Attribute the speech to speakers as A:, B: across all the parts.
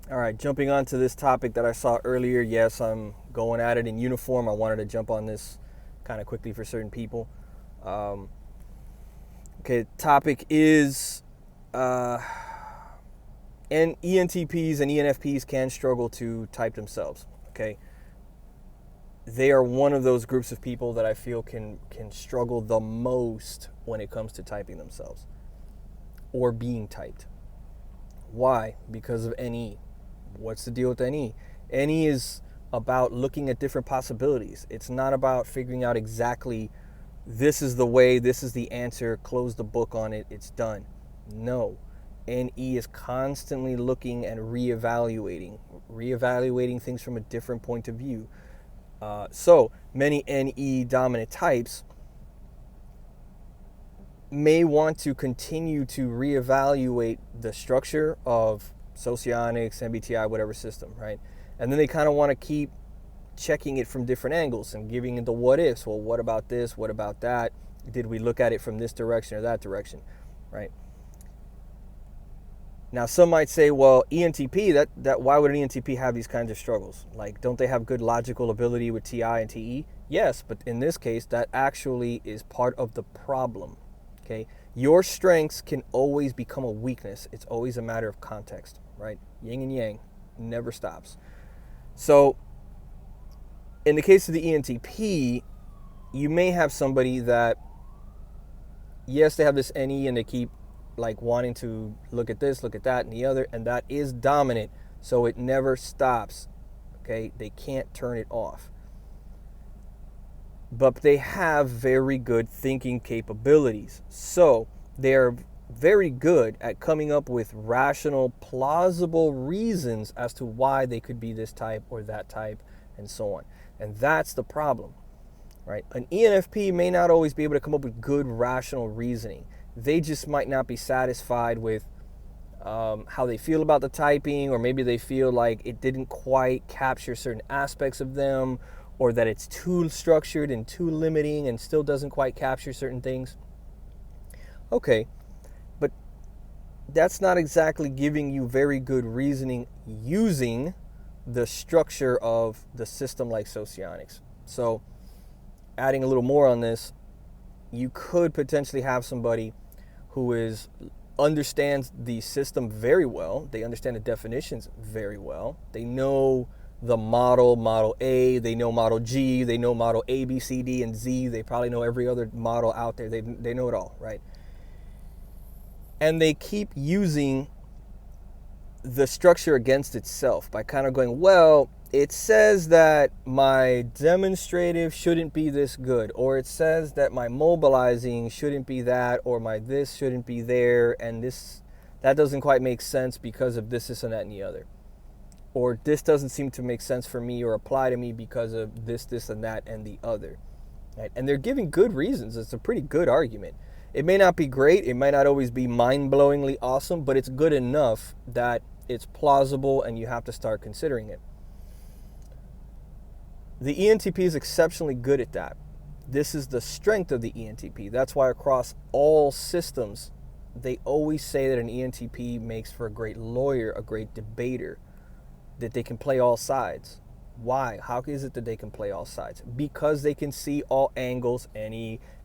A: All right, jumping on to this topic that I saw earlier. Yes, I'm going at it in uniform. I wanted to jump on this kind of quickly for certain people. Um, okay, topic is uh, ENTPs and ENFPs can struggle to type themselves. Okay, they are one of those groups of people that I feel can struggle the most when it comes to typing themselves or being typed. Why? Because of NE. What's the deal with NE? NE is about looking at different possibilities. It's not about figuring out exactly this is the way, this is the answer, close the book on it, it's done. No. NE is constantly looking and reevaluating things from a different point of view. So many NE dominant types may want to continue to reevaluate the structure of Socionics, MBTI, whatever system, right? And then they kind of want to keep checking it from different angles and giving it the what ifs. Well, what about this? What about that? Did we look at it from this direction or that direction, right? Now, some might say, well, ENTP, that why would an ENTP have these kinds of struggles? Like, don't they have good logical ability with TI and TE? Yes, but in this case, that actually is part of the problem. Okay, your strengths can always become a weakness. It's always a matter of context, right? Yin and yang never stops. So in the case of the ENTP, you may have somebody that, yes, they have this NE and they keep like wanting to look at this, look at that, and the other, and that is dominant. So it never stops. Okay, they can't turn it off. But they have very good thinking capabilities. So they are very good at coming up with rational, plausible reasons as to why they could be this type or that type, and so on. And that's the problem, right? An ENFP may not always be able to come up with good, rational reasoning. They just might not be satisfied with how they feel about the typing, or maybe they feel like it didn't quite capture certain aspects of them, or that it's too structured and too limiting and still doesn't quite capture certain things. Okay, but that's not exactly giving you very good reasoning using the structure of the system like Socionics. So adding a little more on this, you could potentially have somebody who understands the system very well. They understand the definitions very well. They know the model A, they know model G, they know model A, B, C, D, and Z. They probably know every other model out there. They know it all, right? And they keep using the structure against itself by kind of going, well, it says that my demonstrative shouldn't be this good, or it says that my mobilizing shouldn't be that, or my this shouldn't be there, and that doesn't quite make sense because of this, and that, and the other. Or this doesn't seem to make sense for me or apply to me because of this, and that, and the other. Right? And they're giving good reasons. It's a pretty good argument. It may not be great. It might not always be mind-blowingly awesome, but it's good enough that it's plausible and you have to start considering it. The ENTP is exceptionally good at that. This is the strength of the ENTP. That's why across all systems, they always say that an ENTP makes for a great lawyer, a great debater, that they can play all sides. Why? How is it that they can play all sides? Because they can see all angles,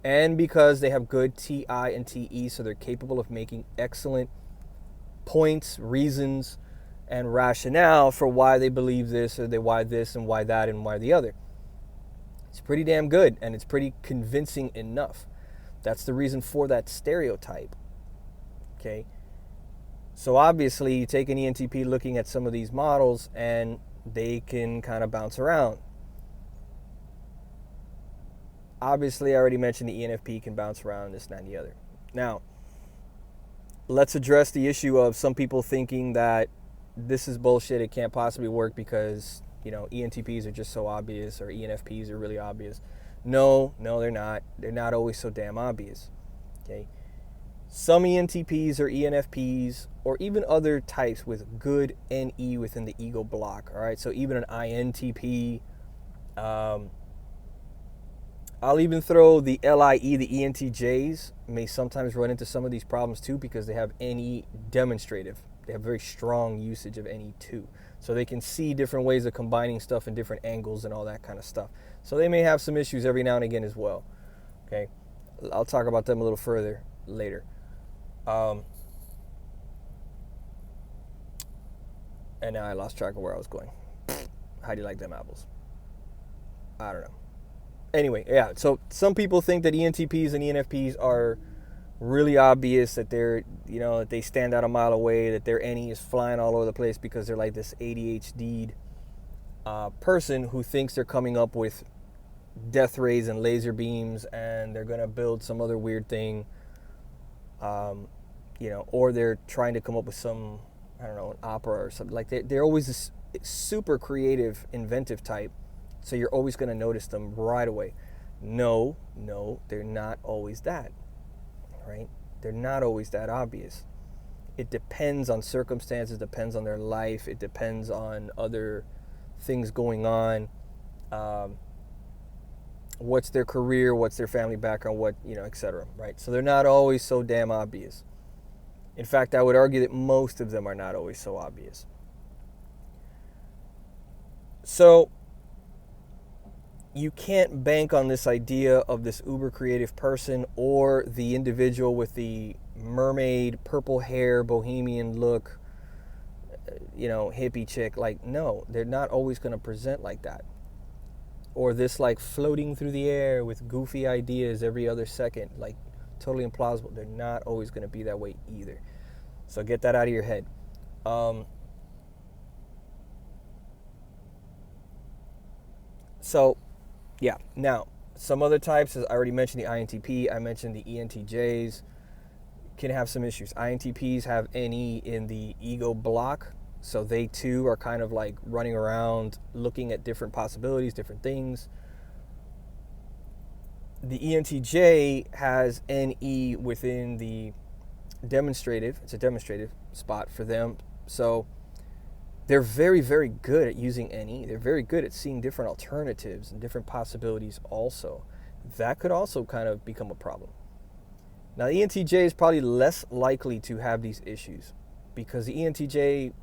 A: and because they have good TI and TE, so they're capable of making excellent points, reasons, and rationale for why they believe this, or why this, and why that, and why the other. It's pretty damn good, and it's pretty convincing enough. That's the reason for that stereotype. Okay? So obviously, you take an ENTP looking at some of these models, and they can kind of bounce around. Obviously, I already mentioned the ENFP can bounce around, this, that, and the other. Now, let's address the issue of some people thinking that this is bullshit, it can't possibly work because, ENTPs are just so obvious, or ENFPs are really obvious. No, they're not. They're not always so damn obvious. Okay? Some ENTPs or ENFPs, or even other types with good NE within the ego block, all right? So even an INTP, I'll even throw the LIE, the ENTJs, may sometimes run into some of these problems too because they have NE demonstrative, They have very strong usage of any too. So they can see different ways of combining stuff in different angles and all that kind of stuff. So they may have some issues every now and again as well. Okay, I'll talk about them a little further later. And now I lost track of where I was going. How do you like them apples? I don't know. Anyway, yeah, so some people think that ENTPs and ENFPs are really obvious, that they're, that they stand out a mile away, that their NE is flying all over the place because they're like this ADHD'd person who thinks they're coming up with death rays and laser beams and they're going to build some other weird thing, or they're trying to come up with some, I don't know, an opera or something. Like they're always this super creative, inventive type. So you're always going to notice them right away. No, they're not always that, right? They're not always that obvious. It depends on circumstances, depends on their life, it depends on other things going on. What's their career, what's their family background, etc., right? So they're not always so damn obvious. In fact, I would argue that most of them are not always so obvious. So you can't bank on this idea of this uber creative person or the individual with the mermaid, purple hair, bohemian look, hippie chick. Like, no, they're not always going to present like that. Or this like floating through the air with goofy ideas every other second, like totally implausible. They're not always going to be that way either. So get that out of your head. Yeah, now, some other types, as I already mentioned the INTP, I mentioned the ENTJs, can have some issues. INTPs have NE in the ego block, so they too are kind of like running around looking at different possibilities, different things. The ENTJ has NE within the demonstrative, it's a demonstrative spot for them, so they're very, very good at using NE. They're very good at seeing different alternatives and different possibilities also. That could also kind of become a problem. Now, the ENTJ is probably less likely to have these issues because the ENTJ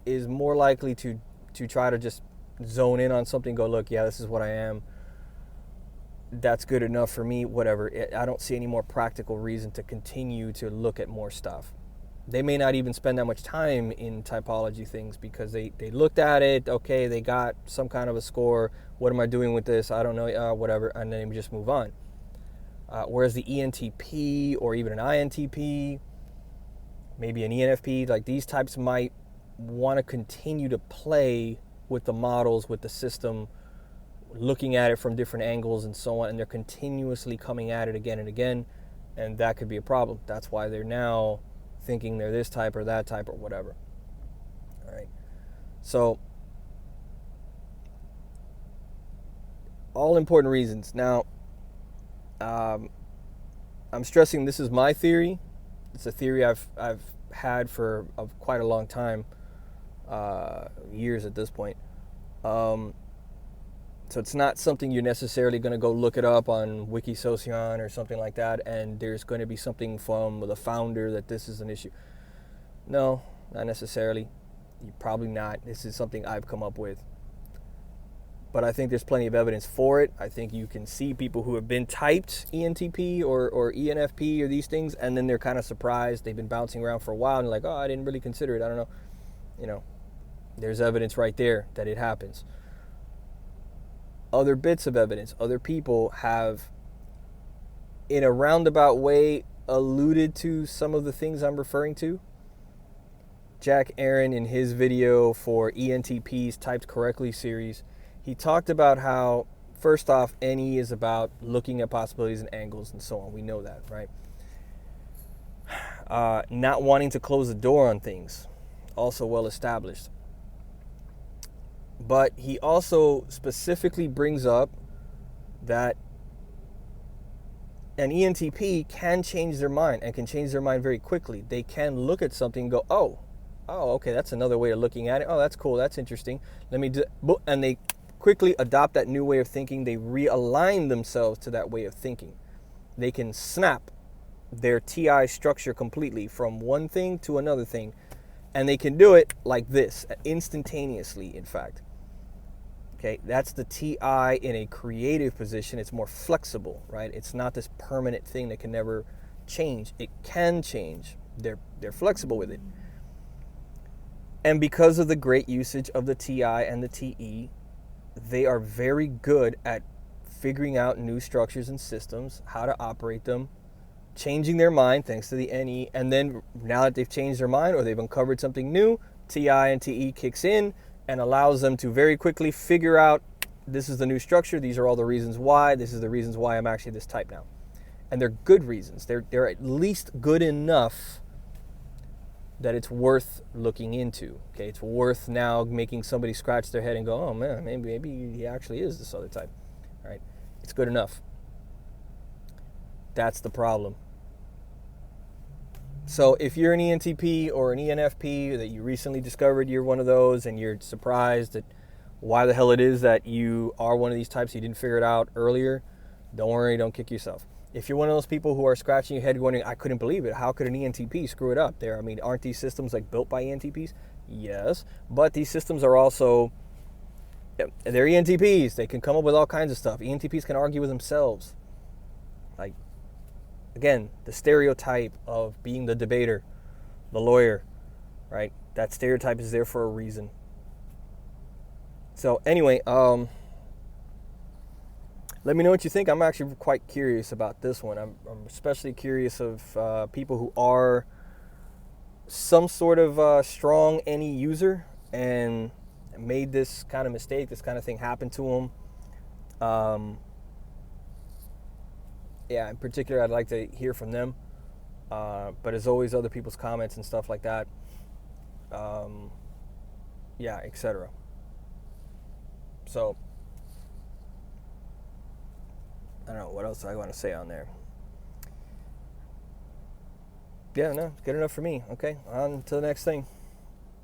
A: is more likely to try to just zone in on something, go, look, yeah, this is what I am. That's good enough for me, whatever. I don't see any more practical reason to continue to look at more stuff. They may not even spend that much time in typology things because they looked at it, okay, they got some kind of a score, what am I doing with this, I don't know, whatever, and then just move on. Whereas the ENTP or even an INTP, maybe an ENFP, like these types might want to continue to play with the models, with the system, looking at it from different angles and so on, and they're continuously coming at it again and again, and that could be a problem. That's why they're now thinking they're this type or that type or whatever. All right. So, all important reasons. Now, I'm stressing this is my theory. It's a theory I've had for quite a long time, years at this point. So it's not something you're necessarily going to go look it up on Wikisocion or something like that, and there's going to be something from the founder that this is an issue. No, not necessarily. You're probably not. This is something I've come up with. But I think there's plenty of evidence for it. I think you can see people who have been typed ENTP or ENFP or these things, and then they're kind of surprised. They've been bouncing around for a while, and they're like, oh, I didn't really consider it. I don't know. There's evidence right there that it happens. Other bits of evidence, other people have, in a roundabout way, alluded to some of the things I'm referring to. Jack Aaron, in his video for ENTP's Typed Correctly series, he talked about how, first off, NE is about looking at possibilities and angles and so on. We know that, right? Not wanting to close the door on things, also well established. But he also specifically brings up that an ENTP can change their mind and can change their mind very quickly. They can look at something and go, oh, okay, that's another way of looking at it. Oh, that's cool, that's interesting. Let me do, and they quickly adopt that new way of thinking. They realign themselves to that way of thinking. They can snap their TI structure completely from one thing to another thing And they can do it like this, instantaneously, in fact. Okay, that's the TI in a creative position. It's more flexible, right? It's not this permanent thing that can never change. It can change. They're flexible with it. And because of the great usage of the TI and the TE, they are very good at figuring out new structures and systems, how to operate them, changing their mind thanks to the NE, and then now that they've changed their mind or they've uncovered something new, TI and TE kicks in and allows them to very quickly figure out, this is the new structure, these are all the reasons why, this is the reasons why I'm actually this type now. And they're good reasons. They're at least good enough that it's worth looking into. Okay, it's worth now making somebody scratch their head and go, oh man, maybe he actually is this other type. All right, it's good enough. That's the problem. So if you're an ENTP or an ENFP that you recently discovered you're one of those and you're surprised at why the hell it is that you are one of these types, you didn't figure it out earlier, don't worry, don't kick yourself. If you're one of those people who are scratching your head wondering, I couldn't believe it, how could an ENTP screw it up there? I mean, aren't these systems like built by ENTPs? Yes, but these systems are also, they're ENTPs. They can come up with all kinds of stuff. ENTPs can argue with themselves. Like, again, the stereotype of being the debater, the lawyer, right? That stereotype is there for a reason. So anyway, let me know what you think. I'm actually quite curious about this one. I'm especially curious of people who are some sort of strong NE user and made this kind of mistake, this kind of thing happen to them. Yeah, in particular, I'd like to hear from them. But as always, other people's comments and stuff like that. Yeah, etc. So, I don't know, what else do I want to say on there? Yeah, no, good enough for me. Okay, on to the next thing.